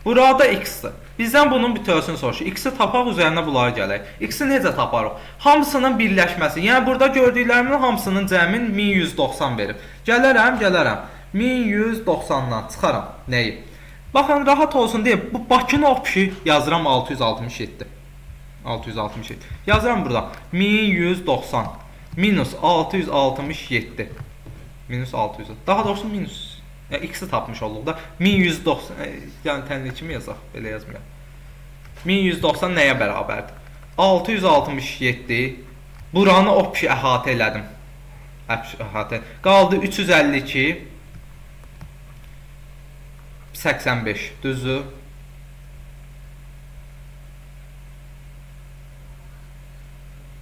Burada x-dir. Bizdən bunun bütövsünü soruşur. X-i tapaq, üzərinə bunları gələk. X-i necə taparıq? Hamısının birləşməsi. Yəni, burada gördüklərimin hamısının cəmin 1190 verib. Gələrəm. 1190-dan çıxaram. Nəyi? Baxın, rahat olsun deyə, bu Bakını opşi yazıram 667. 667. Yazıram burada. 1190 minus 667. Minus 600. Daha doğrusu minus. X-i tapmış olduq da. 1190, yəni tənli kimi yazaq, belə yazmayaq. 1190 nəyə bərabərdir? 667. Buranı opşi əhatə elədim. Qaldı 352. 85. Düzdür?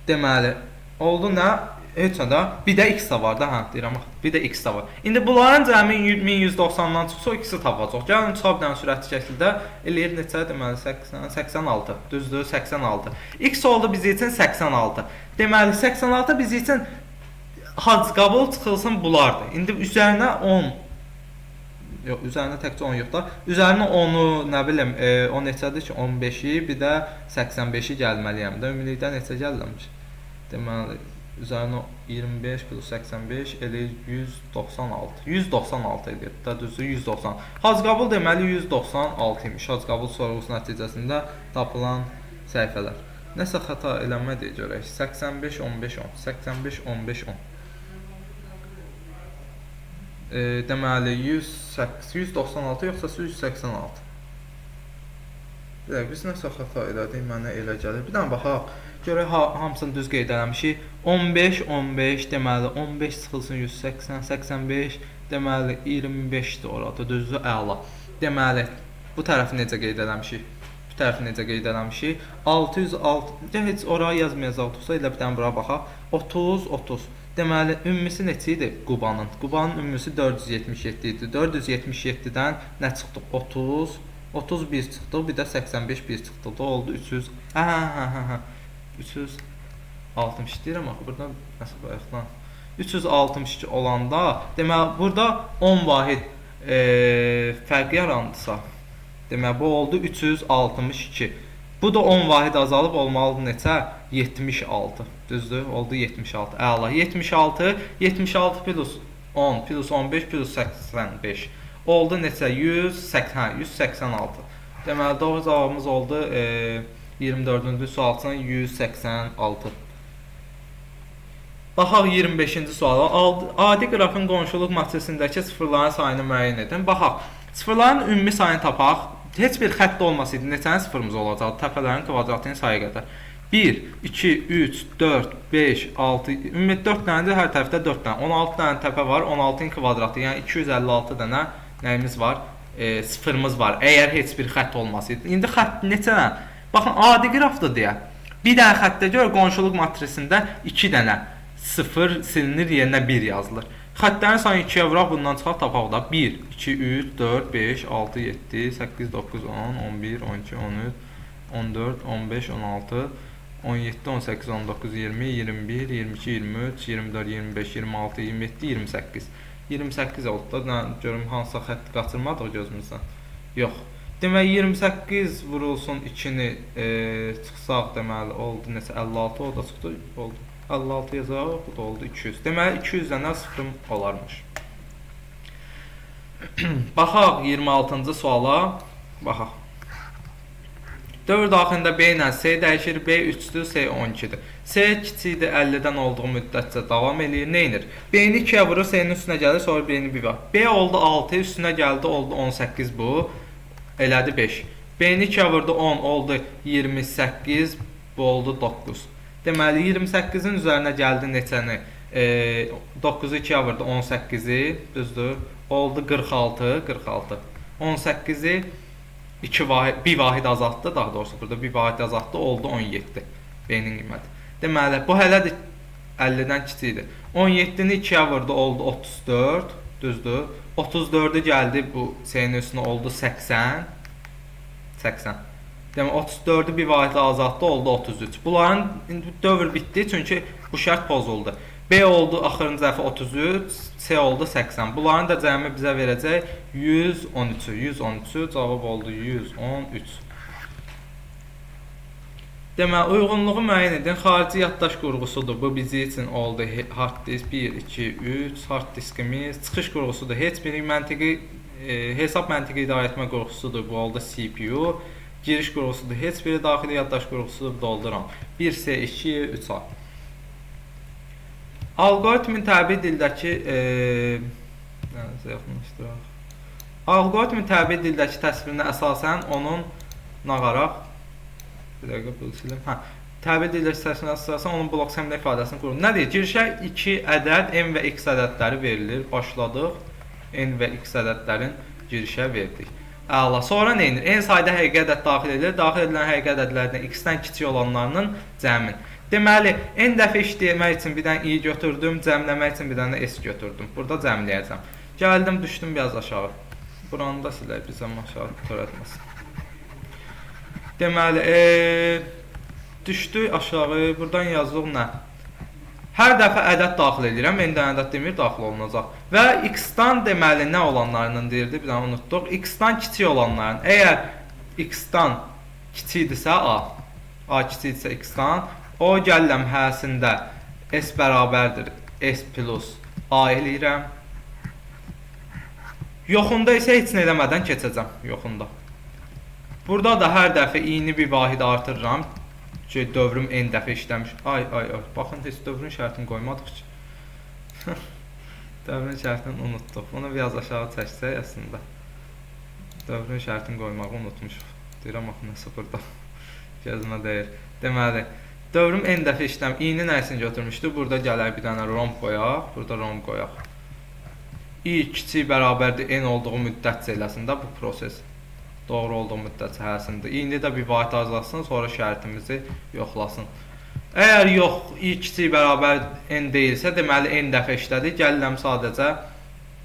Deməli, oldu nə? Heç nə, bir də x da var da, deyirəm, bir də x da var. İndi bunların cəmi 1190-dan çıxsa, o ikisi tapacaq. Gəlin, çıxa bir dənə sürətli şəkildə eləyir neçə, deməli, 86, düzdür, 86. X oldu bizim üçün 86. Deməli, 86 bizim üçün Hacıqabul çıxılsın bulardır. İndi üzərinə 10, yox, üzərinə təkcə 10 yox da, üzərinə 10-u, nə bilim, o neçədir ki, 15-i, bir də 85-i gəlməliyəm də, ümumilikdə neçə gəlirmiş. Deməli, üzərinə 25 plus 85 elə 196. 196 edir. Da düzdür 190. Hacıqabul deməli 196 imiş. Hacıqabul sorğusu nəticəsində tapılan səhifələr. Nəsə xəta eləmədik görək. 85 15 10. 85 15 10. Deməli 196 yoxsa 186. Biz nəsə xəta elədik, mənə elə gəlir. Bir dənə baxaq. Görək hamısını düz qeyd eləmişik. 15, 15, deməli 15 çıxılsın 180, 85, deməli 25-dir orada, düzdür, əla. Deməli, bu tərəfi necə qeyd eləmişik? Bu tərəfi necə qeyd eləmişik? 606, heç oraya yazmayacaqdıqsa, elə bir dənə bura baxaq. 30, 30. Deməli, ümmüsü neçə idi Qubanın? Qubanın ümmüsü 477 idi. 477-dən nə çıxdı? 30, 31 çıxdı, bir də 85 bir çıxdı. Da oldu 300. 360 deyirəm axı, buradan nəsə bayaqdan. 362 olanda, deməli, burada 10 vahid fərq yarandısa, deməli, bu oldu 362. Bu da 10 vahid azalıb olmalıdır neçə? 76. Düzdür? Oldu 76. Əla. 76, 76 plus 10, plus 15, plus 85. Oldu neçə? 186. Deməli, doğru cavabımız oldu 24-cü sualın 186. Baxaq 25-ci suala. Adi qrafın qonşuluq matrisindəki sıfırların sayını müəyyən edin. Baxaq. Sıfırların ümumi sayını tapaq. Heç bir xətt olmasaydı neçə sıfırımız olacaq? Təpələrin kvadratının sayı qədər. 1, 2, 3, 4, 5, 6, ümumiyyətlə 4 dənədir, hər tərəfdə 4 dənə. 16 dənə təpə var, 16-ın kvadratı, yəni 256 dənə nəyimiz var? Sıfırımız var, əgər heç bir xətt olmasaydı. İndi xətt neçə dənə? Baxın, adi qrafdır deyə. Bir dənə xəttə görə qonşuluq matrisində 2 dənə sıfır silinir, yerinə 1 yazılır. Xəttlərin sayını 2-yə vuraq, bundan çıxaq tapaq da. 1, 2, 3, 4, 5, 6, 7, 8, 9, 10, 11, 12, 13, 14, 15, 16, 17, 18, 19, 20, 21, 22, 23, 24, 25, 26, 27, 28. 28 oldu da, görüm hansısa xətti qaçırmadıq gözümüzdən. Yox. Demək 28 vurulsun 2-ni çıxsaq, deməli, oldu neçə? 56 o da çıxdı, oldu. 56 yazaq, bu da oldu 200. Deməli 200 dənə sıfırım olarmış. Baxaq 26-cı suala. Baxaq. Dövr daxilində B ilə C dəyişir, B 3-dür, C 12-dir. C kiçikdir, 50-dən olduğu müddətcə davam edir. Nə edir? B-ni 2-yə vurur, C-nin üstünə gəlir, sonra B-ni 1 var. B oldu 6, üstünə gəldi, oldu 18 bu. Elədi 5. B-ni 2-yə vurdu 10, oldu 28, bu oldu 9. Deməli 28-in üzərinə gəldi neçəni? 9-u 2-yə vurdu 18-i, düzdür? Oldu 46, 46. 18-i 1 vahid azaltdı, daha doğrusu burada 1 vahid azaltdı, oldu 17. B-nin qiyməti. Deməli, bu hələdir 50-dən kiçikdir. 17-ni 2-yə vurdu, oldu 34, düzdür? 34-ü gəldi, bu C-nin üstünə oldu 80. 80. Demək, 34-ü bir vahidlə azaltdı, oldu 33. Bunların dövr bitdi, çünki bu şərt pozuldu. B oldu axırıncı dəfə 33, C oldu 80. Bunların da cəmi bizə verəcək 113. 113, cavab oldu 113. Demək, uyğunluğu müəyyən edin. Xarici yaddaş qurğusudur. Bu bizim üçün oldu hard disk 1, 2, 3. Hard diskimiz. Çıxış qurğusudur. Heç biri hesab məntiqi idarə etmə qurğusudur. Bu oldu CPU. Giriş qurğusudur. Heç biri daxili yaddaş qurğusudur. Dolduram. 1C, 2, 3A. Alqoritmin təbii dildəki Alqoritmin təbii dildəki təsvirinə əsasən onun nağaraq bir dəqiqə bu silim. Təbii dildəki təsvirinə əsasən onun blok səmlə ifadəsini qurur. Nə deyir? Girişə 2 ədəd n və x ədədləri verilir. Başladıq. N və x ədədlərin girişə verdik. Əla. Sonra nə edir? N sayda həqiqi ədəd daxil edilir. Daxil edilən həqiqi ədədlərdən x-dən kiçik olanlarının cəmin. Deməli, n dəfə işləymək üçün bir dənə i götürdüm, cəmləmək üçün bir dənə s götürdüm. Burada cəmləyəcəm. Gəldim, düşdüm biraz aşağı. Buranı da silək, bizə aşağı törətməsin. Deməli, düşdük aşağı, buradan yazdıq nə? Hər dəfə ədəd daxil edirəm, n dənə ədəd demir, daxil olunacaq. Və x-dan deməli nə olanlarının deyirdi, bir dənə unutduq. X-dan kiçik olanların, əgər x-dan kiçikdirsə a kiçikdirsə x-dan, o gəlirəm həsində s bərabərdir, s plus a eləyirəm. Yoxunda isə heç nə eləmədən keçəcəm, yoxunda. Burada da hər dəfə i-ni bir vahid artırıram ki, dövrüm n dəfə işləmiş. Baxın, heç dövrün şərtini qoymadıq ki. Dövrün şərtini unutduq. Bunu biraz aşağı çəksək əslində. Dövrün şərtini qoymağı unutmuşuq. Deyirəm axı nə sıfırda. Gözümə deyir. Deməli, dövrüm n dəfə işləm i-ni nəsini götürmüşdü? Burada gələk bir dənə rom qoyaq. Burada rom qoyaq. I kiçik bərabərdir n olduğu müddətcə eləsin də bu proses. Doğru olduğu müddətcə həsində. I-ni də bir vahid azalsın, sonra şərtimizi yoxlasın. Əgər yox, i kiçik bərabər n deyilsə, deməli n dəfə işlədi. Gəlirəm sadəcə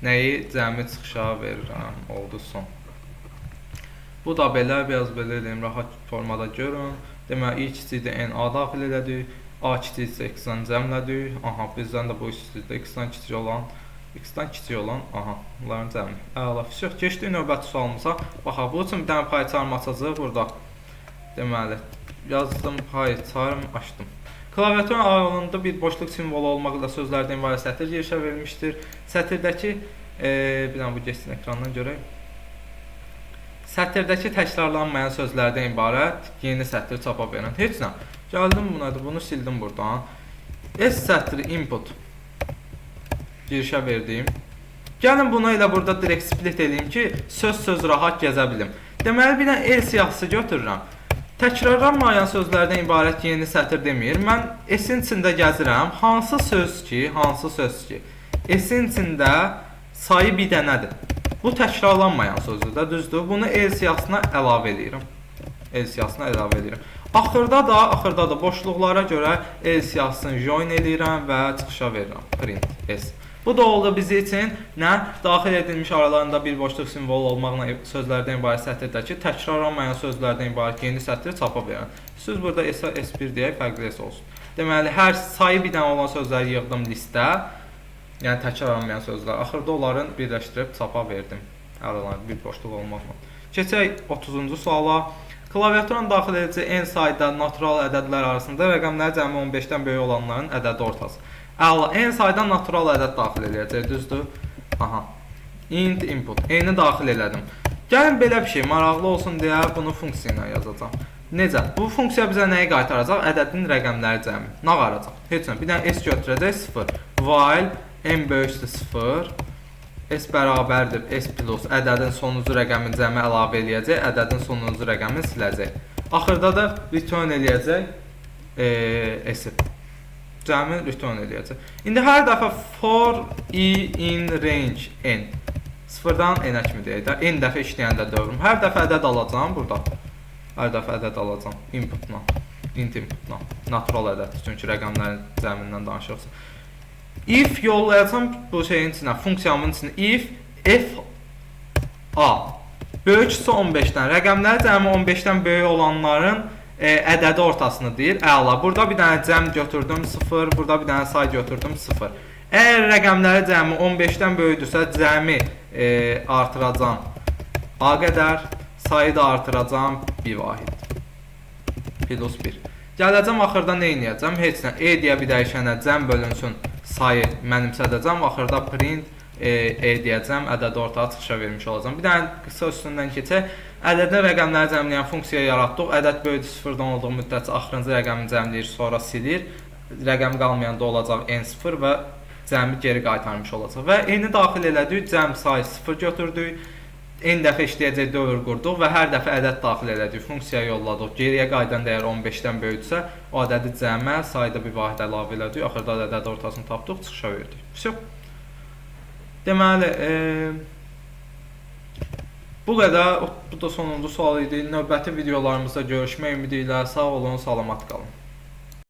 nəyi cəmi çıxışa verirəm. Oldu son. Bu da belə, biraz belə eləyim, rahat formada görün. Deməli, i kiçikdə n a daxil elədik. A kiçiksə x-dan cəmlədik. Aha, bizdən də bu üstündə x-dan kiçik olan, aha, bunların cəmi. Əla, fişıq, keçdik növbəti sualımıza. Baxa, bu üçün bir dənə payçarm açacaq burada. Deməli, yazdım, payçarm açdım. Klaviaturun aralığında bir boşluq simvolu olmaqla sözlərdən ibarət sətir girişə verilmişdir. Sətirdəki, bir dənə bu geçsin ekrandan görək. Sətirdəki təkrarlanmayan sözlərdən ibarət yeni sətir çapa verin. Heç nə. Gəldim bunadır, bunu sildim buradan. S sətri input girişə verdim. Gəlin bunu elə burada direkt split edeyim ki, söz rahat gəzə bilim. Deməli, bir dənə else yaxısı götürürəm. Təkrarlanmayan sözlərdən ibarət yeni sətir demir. Mən S-in içində gəzirəm. Hansı söz ki, S-in içində sayı bir dənədir. Bu təkrarlanmayan sözdür də, düzdür. Bunu else siyahısına əlavə edirəm. Axırda da boşluqlara görə else siyahısını join edirəm və çıxışa verirəm. Print S. Bu da oldu bizi için nə? Daxil edilmiş aralarında bir boşluq simvolu olmaqla sözlərdən ibarət sətirdəki təkrarlanmayan sözlərdən ibarət yeni sətri çapa verirəm. Siz burada S1 deyək, fərqli S olsun. Deməli, hər sayı bir dənə olan sözləri yığdım listə. Yəni təkrarlanmayan sözlər. Axırda onların birləşdirib çapa verdim. Aralarında bir boşluq olmaqla. Keçək 30-cu suala. Klaviaturun daxil edici n sayda natural ədədlər arasında rəqəmləri cəmi 15-dən böyük olanların ədədi ortası. Əla, n sayda natural ədəd daxil edəcək, düzdür? Aha. Int input. N-i daxil elədim. Gəlin belə bir şey, maraqlı olsun deyə bunu funksiya ilə yazacağam. Necə? Bu funksiya bizə nəyi qaytaracaq? Ədədin rəqəmləri cəmi. Nə qaracaq? Heç nə. Bir dənə s götürəcək 0. While n böyükdür 0, s bərabərdir s plus ədədin sonuncu rəqəmin cəmi əlavə eləyəcək, ədədin sonuncu rəqəmini siləcək. Axırda da return eləyəcək s-i. Cəmi return eləyəcək. İndi hər dəfə for i in range n 0-dan n-ə kimi deyək də, n dəfə işləyəndə dövrüm. Hər dəfə ədəd alacağım burada. Hər dəfə ədəd alacağım inputla, int inputla, natural ədəd, çünki rəqəmlərin cəmindən danışırıq. If yollayacam bu şeyin içinə, funksiyamın içinə, if f a böyüksə 15-dən, rəqəmləri cəmi 15-dən böyük olanların ədədi ortasını deyir. Əla, burada bir dənə cəm götürdüm 0, burada bir dənə say götürdüm 0. Əgər rəqəmləri cəmi 15-dən böyükdürsə, cəmi artıracam a qədər, sayı da artıracam bir vahid. Plus 1. Gələcəm axırda nə edəcəm? Heç nə. E deyə bir dəyişənə cəm bölünsün sayı mənimsədəcəm. Axırda print deyəcəm, ədədi ortaya çıxışa vermiş olacam. Bir dənə qısa üstündən keçək. Ədədin rəqəmləri cəmləyən funksiya yaratdıq. Ədəd böyükdür 0-dan olduğu müddətcə axırıncı rəqəmini cəmləyir, sonra silir. Rəqəm qalmayanda olacaq n0 və cəmi geri qaytarmış olacaq. Və n-i daxil elədik, cəm sayı 0 götürdük. N dəfə işləyəcək dövr qurduq və hər dəfə ədəd daxil elədik, funksiyaya yolladıq. Geriyə qayıdan dəyər 15-dən böyükdürsə, o ədədi cəmə, sayda bir vahid əlavə elədik, axırda ədəd ortasını tapdıq, çıxışa verdik. Всё. Deməli, bu qədər, bu da sonuncu sual idi. Növbəti videolarımızda görüşmək ümidi ilə sağ olun, salamat qalın.